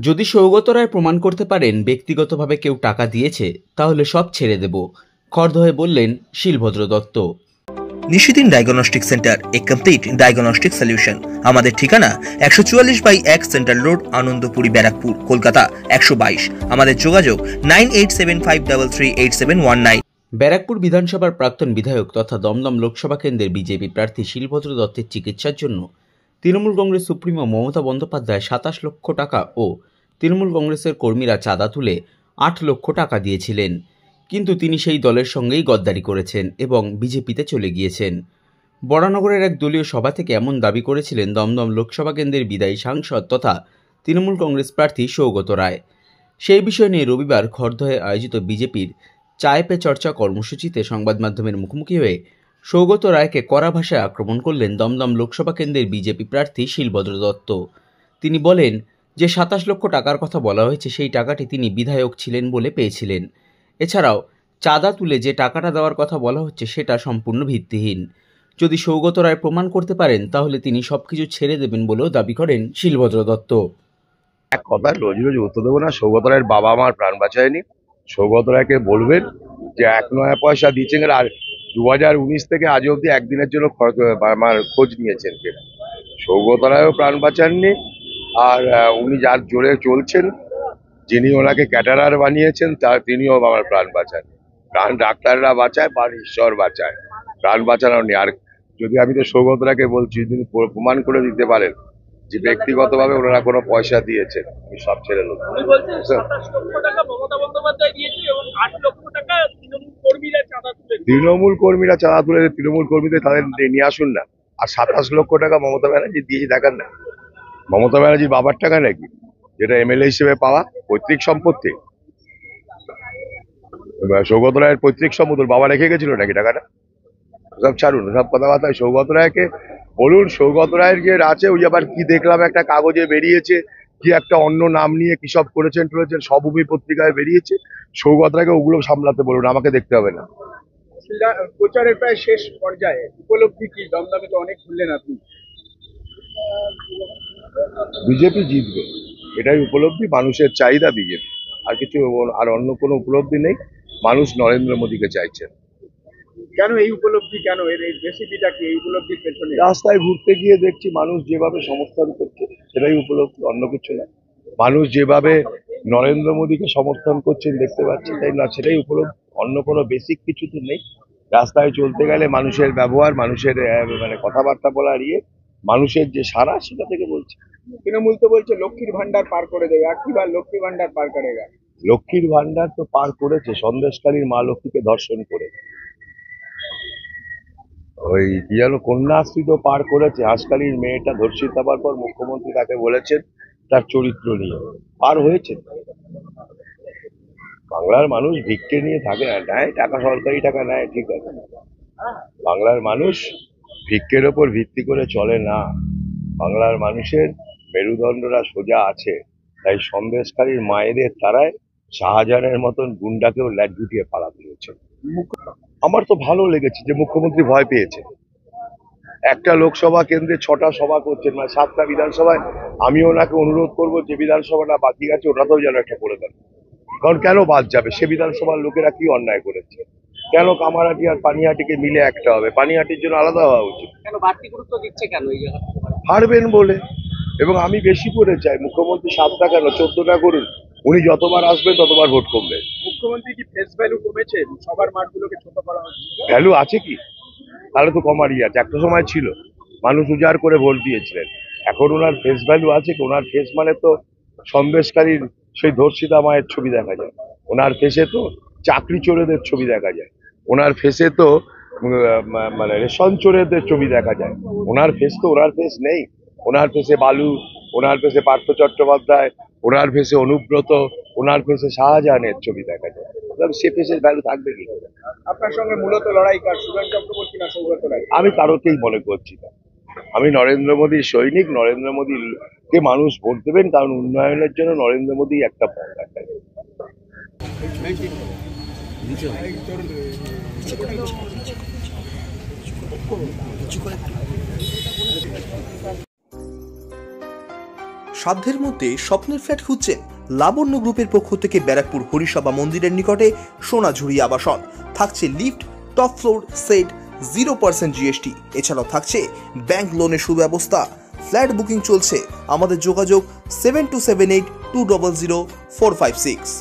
যদি সৌগত রায় প্রমাণ করতে পারেন ব্যক্তিগতভাবে কেউ টাকা দিয়েছে তাহলে সব ছেড়ে দেব, খড়দহে বললেন শিলভদ্র দত্ত। নিশিদিন ডায়াগনস্টিক সেন্টার, এ কমপ্লিট ডায়াগনস্টিক সলিউশন। আমাদের ঠিকানা 144/1 সেন্ট্রাল রোড, আনন্দপুরি, ব্যারাকপুর, কলকাতা 122। আমাদের যোগাযোগ 9875338719। ব্যারাকপুর বিধানসভার প্রাক্তন বিধায়ক তথা দমদম লোকসভা কেন্দ্রের বিজেপি প্রার্থী শিলভদ্র দত্তের চিকিৎসার জন্য তৃণমূল কংগ্রেস সুপ্রিমো মমতা বন্দ্যোপাধ্যায় 27 লক্ষ টাকা ও তৃণমূল কংগ্রেসের কর্মীরা চাঁদা তুলে 8 লক্ষ টাকা দিয়েছিলেন, কিন্তু তিনি সেই দলের সঙ্গেই গদ্দারি করেছেন এবং বিজেপিতে চলে গিয়েছেন। বরানগরের এক দলীয় সভা থেকে এমন দাবি করেছিলেন দমদম লোকসভা কেন্দ্রের বিদায়ী সাংসদ তথা তৃণমূল কংগ্রেস প্রার্থী সৌগত রায়। সেই বিষয় নিয়ে রবিবার খড়দহে আয়োজিত বিজেপির চায় পে চর্চা কর্মসূচিতে সংবাদ মাধ্যমের মুখোমুখি হয়ে সৌগত রায়কে কড়া ভাষায় আক্রমণ করলেন দমদম লোকসভা কেন্দ্রের বিজেপি প্রার্থী শিলভদ্র দত্ত। তিনি বলেন যে 27 লক্ষ টাকার কথা বলা হয়েছে সেই টাকাটি তিনি বিধায়ক ছিলেন বলে পেয়েছিলেন। এছাড়াও চাঁদা তুলে যে টাকাটা দেওয়ার কথা বলা হচ্ছে সেটা সম্পূর্ণ ভিত্তিহীন। যদি সৌগত রায় প্রমাণ করতে পারেন তাহলে তিনি সবকিছু ছেড়ে দেবেন বলেও দাবি করেন শিলভদ্র দত্ত। এক কথা রোজ রোজ উত্তর দেবো না। সৌগত রায়ের বাবা আমার প্রাণ বাঁচায়নি। সৌগত রায়কে বলবেন যে 1 নয়া পয়সা দিয়েছেন, আর 2019 থেকে আজ অব্দি একদিনের জন্য আমার খোঁজ নিয়েছেন কিনা। সৌগত রায়ও প্রাণ বাঁচাননি, আর উনি যার জোরে চলছেন, যিনি ওনাকে ক্যাটারার বানিয়েছেন, তিনিও আমার প্রাণ বাঁচান। প্রাণ ডাক্তাররা বাঁচায়, প্রাণ ঈশ্বর বাঁচায়, প্রাণ বাঁচানো নেই। আর যদি আমি তো সৌগত রায়কে বলছি, যদি প্রমাণ করে দিতে পারেন যে ব্যক্তিগতভাবে ওনারা কোনো পয়সা দিয়েছেন, আমি সব ছেড়ে দেবো। তৃণমূল কর্মীরা চাঁদা তুলে, তৃণমূল কর্মীদের তাদের নিয়ে আসুন না। আর 27 লক্ষ টাকা মমতা ব্যানার্জি দিয়েছি দেখান না। মমতা ব্যানার্জির বাবার টাকা নাকি, যেটা এমএলএ হিসেবে পাওয়া পৈতৃক সম্পত্তি? সৌগত রায়ের পৈতৃক সম্পত্তি বাবা রেখে গেছিল নাকি টাকাটা? সব ছাড়ুন, সব কথাবার্তা। সৌগত রায়কে বলুন, সৌগত রায়ের যে আছে ওই আবার কি দেখলাম একটা কাগজে বেরিয়েছে, কি একটা অন্য নাম নিয়ে কি সব করেছেন সবভূমি পত্রিকায় বেরিয়েছে। সৌগত রায়কে ওগুলো সামলাতে বলুন, আমাকে দেখতে হবে না। প্রচারের প্রায় শেষ পর্যায়ে, উপলব্ধি কি? দমদমে তো অনেক খুললেন আপনি। বিজেপি জিতবে, এটাই উপলব্ধি। মানুষের চাহিদা বিজেপি, আর কিছু, আর অন্য কোনো উপলব্ধি নেই। মানুষ নরেন্দ্র মোদীকে চাইছেন। কেন এই উপলব্ধি, কেন এর রেসিপিটা কি এই উপলব্ধির পেছনে? রাস্তায় ঘুরতে গিয়ে দেখছি মানুষ যেভাবে সমর্থন করছে, সেটাই উপলব্ধি, অন্য কিছু না। মানুষ যেভাবে নরেন্দ্র মোদীকে সমর্থন করছেন দেখতে পাচ্ছি, তাই না? সেটাই উপলব্ধি, অন্য কোনো বেসিক কিছু তো নেই। রাস্তায় চলতে গেলে মানুষের ব্যবহার, মানুষের মানে কথাবার্তা বলার মানুষের যে সারা, সেটা থেকে বলছে। তৃণমূল তো বলছে লক্ষ্মীর ভান্ডার পার করে দেবে, আর কিবার লক্ষ্মীর ভান্ডার পার করেগা? লক্ষ্মীর ভান্ডার তো পার করেছে, সন্দেশকারীর মা লক্ষ্মীকে ধর্ষণ করে। ওই কি যেন কন্যাশ্রী তো পার করেছে, হাঁসকালির মেয়েটা ধর্ষিত হবার পর মুখ্যমন্ত্রী তাকে বলেছেন তার চরিত্র নিয়ে, পার হয়েছে। বাংলার মানুষ ভিক্ষে নিয়ে থাকে না, নেয় টাকা, সরকারি টাকা নেয়, ঠিক আছে। বাংলার মানুষ ভিক্ষের ওপর ভিত্তি করে চলে না। বাংলার মানুষের মেরুদণ্ডরা সোজা আছে, তাই সন্দেশকারীর মায়েদের তারায় শাহজাহানের মতন গুন্ডাকেও ল্যাট গুটিয়ে পাড়া দিয়েছে। আমার তো ভালো লেগেছে যে মুখ্যমন্ত্রী ভয় পেয়েছে। একটা লোকসভা কেন্দ্রে 6টা সভা করছেন, মানে 7টা বিধানসভায়। আমি ওনাকে অনুরোধ করবো যে বিধানসভাটা বাকি আছে ওটাতেও যেন একটা করে দেন। কারণ কেন বাদ যাবে? সে বিধানসভার লোকেরা কি অন্যায় করেছে? কেন কামারহাটি আর পানিহাটিকে মিলে একটা হবে? পানিহাটির জন্য আলাদা হওয়া উচিত। কেন বাড়তি গুরুত্ব দিচ্ছে কেন এই জায়গা? হারবেন বলে। এবং আমি বেশি করে চাই মুখ্যমন্ত্রী 7টা কেন 14টা করুন, উনি যতবার আসবেন ততবার ভোট কমবে। মুখ্যমন্ত্রী কি ফেস ভ্যালু কমেছে? সবার মাঠগুলোকে ছোট করা হচ্ছে। ভ্যালু আছে কি? তাহলে তো কমারই আছে। একটা সময় ছিল মানুষ উজাড় করে ভোট দিয়েছিলেন, এখন ওনার ফেস ভ্যালু আছে কি? ওনার ফেস মানে তো সন্দেশকারীর সেই ধর্ষিতা মায়ের ছবি দেখা যায়, ওনার ফেসে তো চাকরি চোরেদের ছবি দেখা যায়, ওনার ফেসে তো মানে রেশন চোরেদের ছবি দেখা যায়। ওনার ফেস তো, ওনার ফেস নেই। ওনার ফেসে বালু, ওনার ফেসে পার্থ চট্টোপাধ্যায়, ওনার ফেসে অনুব্রত, ওনার ফেসে শাহজাহানের ছবি দেখা যায়। সে ফেসের ভ্যালু থাকবে কি? আপনার সঙ্গে মূলত লড়াই কার, সুরেন চক্রবর্তী না সৌগত রায়? আমি কারোকেই মনে করছি না। আমি নরেন্দ্র মোদীর সৈনিক। নরেন্দ্র মোদীকে মানুষ ভোট দেবেন, কারণ উন্নয়নের জন্য নরেন্দ্র মোদী একটা পথ দেখায়। সাধ্যের মধ্যে স্বপ্নের ফ্ল্যাট খুঁজছেন? লাবণ্য গ্রুপের পক্ষ থেকে ব্যারাকপুর হরিসভা মন্দিরের নিকটে সোনাঝুরি আবাসন। থাকছে lift, top floor, set, 0% GST। এছাড়াও থাকছে ব্যাংক লোনের সুব্যবস্থা। ফ্ল্যাট বুকিং চলছে। আমাদের যোগাযোগ 7278 200 456।